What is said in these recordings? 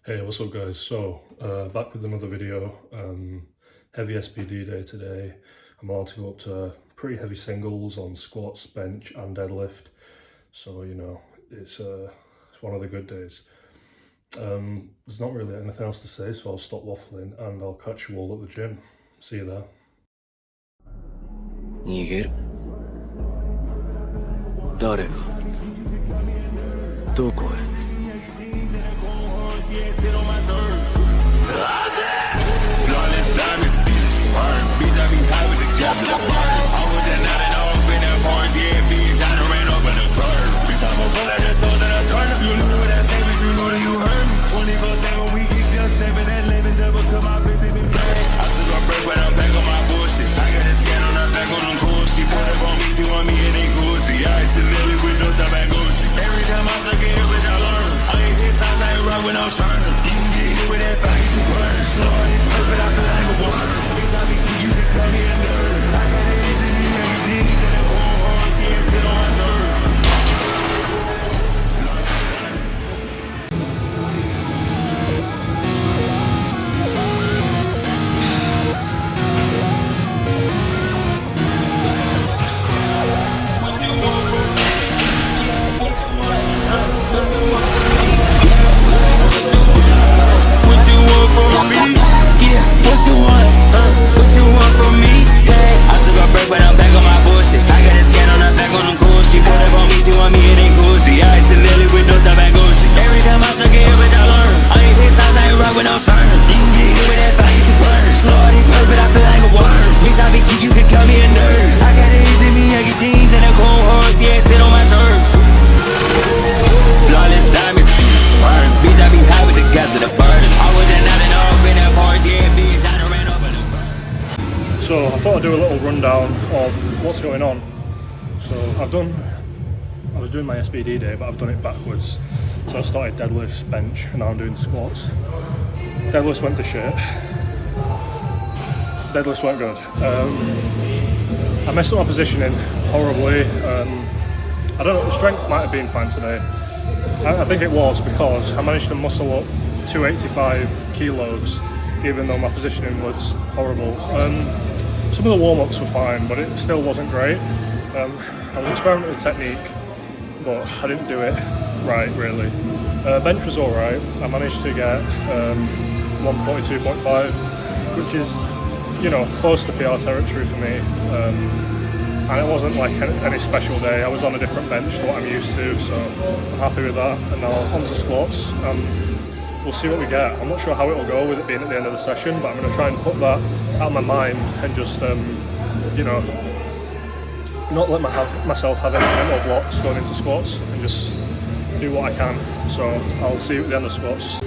Hey, what's up guys? So, back with another video. Heavy SBD day today. I'm allowed to go up to pretty heavy singles on squats, bench and deadlift. So, you know, it's one of the good days. There's not really anything else to say, so I'll stop waffling and I'll catch you all at the gym. See you there. 逃げる。誰がどこへ。So I thought I'd do a little rundown of what's going on. So I was doing my SBD day, but I've done it backwards. So I started deadlifts, bench, and now I'm doing squats. Deadlifts went to shit. Deadlifts weren't good. I messed up my positioning horribly. I don't know, the strength might have been fine today. I think it was because I managed to muscle up 285 kilos, even though my positioning was horrible. Some of the warm-ups were fine, but it still wasn't great. I was experimenting with technique, but I didn't do it right, really. Bench was alright. I managed to get 142.5, which is, you know, close to PR territory for me. And it wasn't like any special day. I was on a different bench to what I'm used to, so I'm happy with that. And now on to squats. We'll see what we get. I'm not sure how it'll go with it being at the end of the session, but I'm going to try and put that out of my mind and just, you know, not let myself have any mental blocks going into squats and just do what I can. So I'll see you at the end of squats.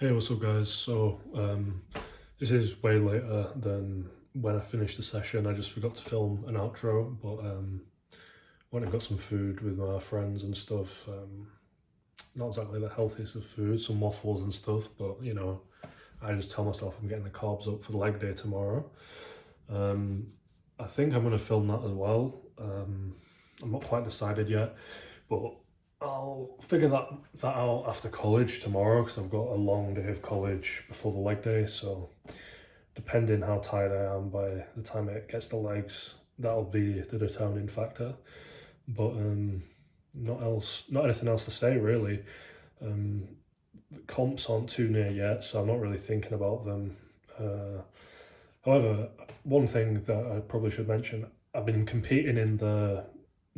Hey, what's up guys? So this is way later than when I finished the session. I just forgot to film an outro, but went and got some food with my friends and stuff. Not exactly the healthiest of food, some waffles and stuff, but you know, I just tell myself I'm getting the carbs up for the leg day tomorrow. I think I'm going to film that as well. I'm not quite decided yet, but I'll figure that out after college tomorrow, because I've got a long day of college before the leg day. So depending how tired I am by the time it gets to legs, that'll be the determining factor. But not anything else to say really. The comps aren't too near yet, so I'm not really thinking about them. However, one thing that I probably should mention, I've been competing in the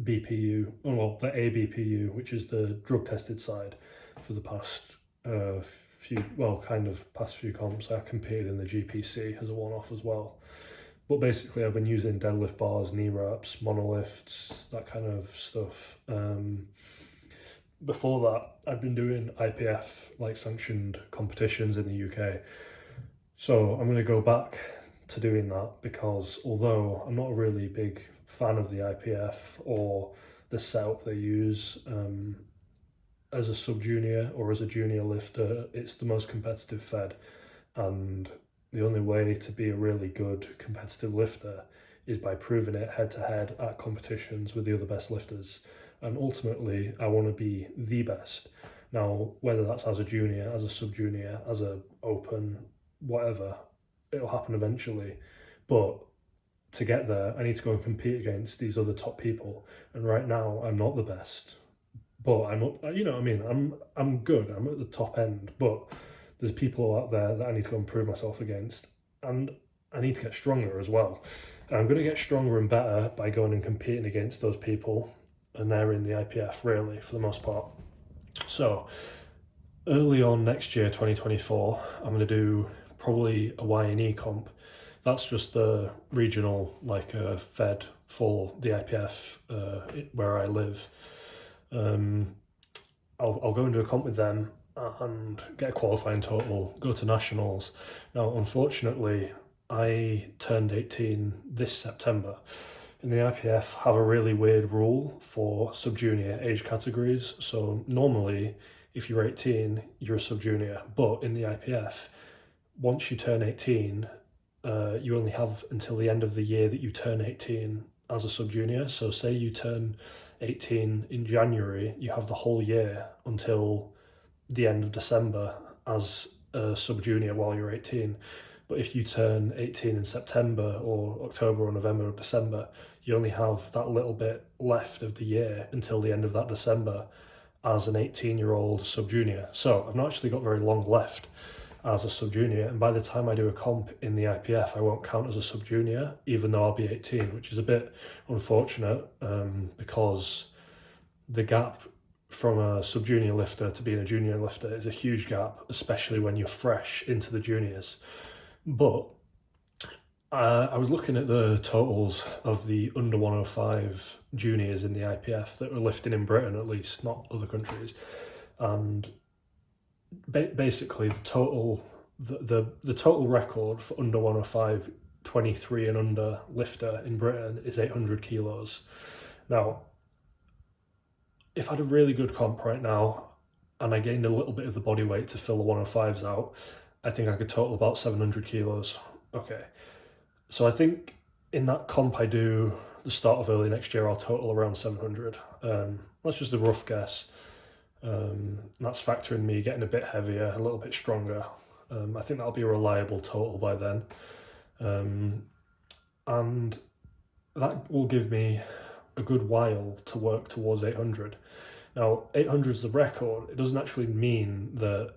BPU, well, the ABPU, which is the drug tested side, for the past past few comps. I competed in the GPC as a one-off as well. But basically, I've been using deadlift bars, knee wraps, monolifts, that kind of stuff. Before that, I'd been doing IPF, like sanctioned competitions in the UK. So I'm going to go back to doing that, because although I'm not a really big fan of the IPF or the setup they use, as a sub-junior or as a junior lifter, it's the most competitive fed, and the only way to be a really good competitive lifter is by proving it head to head at competitions with the other best lifters. And ultimately, I want to be the best. Now, whether that's as a junior, as a sub-junior, as a open, whatever, it'll happen eventually. But to get there, I need to go and compete against these other top people. And right now, I'm not the best. But I'm up, you know what I mean? I'm good, I'm at the top end, but there's people out there that I need to go and prove myself against. And I need to get stronger as well. And I'm going to get stronger and better by going and competing against those people. And they're in the IPF, really, for the most part. So, early on next year, 2024, I'm going to do probably a Y&E comp. That's just a regional, like a fed for the IPF where I live. I'll go and do a comp with them and get a qualifying total, go to nationals. Now, unfortunately, I turned 18 this September. And the IPF have a really weird rule for sub-junior age categories. So normally, if you're 18, you're a sub-junior. But in the IPF, once you turn 18, you only have until the end of the year that you turn 18 as a sub-junior. So say you turn 18 in January, you have the whole year until the end of December as a sub-junior while you're 18. But if you turn 18 in September or October or November or December, you only have that little bit left of the year until the end of that December as an 18-year-old sub-junior. So I've not actually got very long left as a sub-junior, and by the time I do a comp in the IPF, I won't count as a sub-junior, even though I'll be 18, which is a bit unfortunate, because the gap from a sub-junior lifter to being a junior lifter is a huge gap, especially when you're fresh into the juniors. But I was looking at the totals of the under 105 juniors in the IPF that were lifting in Britain, at least, not other countries, and basically the total record for under 105 23 and under lifter in Britain is 800 kilos. Now, if I had a really good comp right now and I gained a little bit of the body weight to fill the 105s out, I think I could total about 700 kilos. Okay, so I think in that comp I do the start of early next year, I'll total around 700. That's just a rough guess. That's factoring me getting a bit heavier, a little bit stronger. I think that'll be a reliable total by then. And that will give me a good while to work towards 800. Now, 800 is the record. It doesn't actually mean that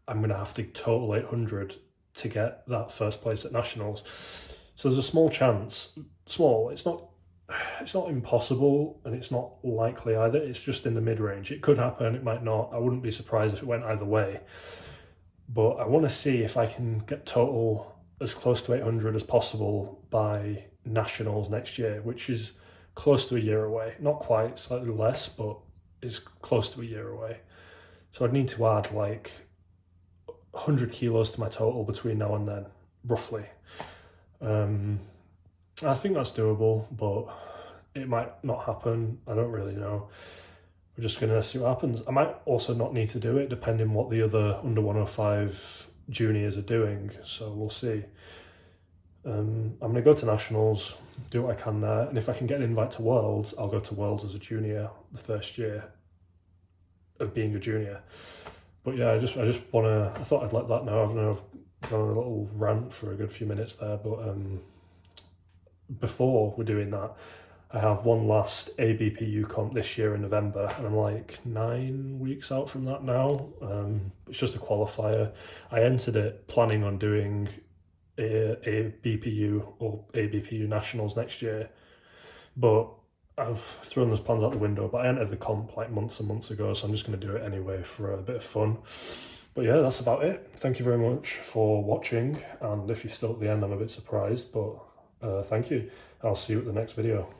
I'm going to have to total 800 to get that first place at nationals. So there's a small chance, it's not impossible, and it's not likely either. It's just in the mid-range. It could happen, it might not. I wouldn't be surprised if it went either way. But I want to see if I can get total as close to 800 as possible by nationals next year, which is close to a year away. Not quite, slightly less, but it's close to a year away. So I'd need to add like 100 kilos to my total between now and then, roughly. I think that's doable, but it might not happen. I don't really know. We're just going to see what happens. I might also not need to do it, depending what the other under 105 juniors are doing, so we'll see. I'm going to go to nationals, do what I can there, and if I can get an invite to Worlds, I'll go to Worlds as a junior the first year. of being a junior. But yeah, I just wanna, I thought I'd let that know. I've gone on a little rant for a good few minutes there, but before we're doing that, I have one last ABPU comp this year in November, and I'm like 9 weeks out from that now. It's just a qualifier. I entered it planning on doing a BPU or ABPU Nationals next year, but I've thrown those plans out the window. But I entered the comp like months and months ago, so I'm just going to do it anyway for a bit of fun. But yeah, that's about it. Thank you very much for watching, and if you're still at the end, I'm a bit surprised, but thank you. I'll see you at the next video.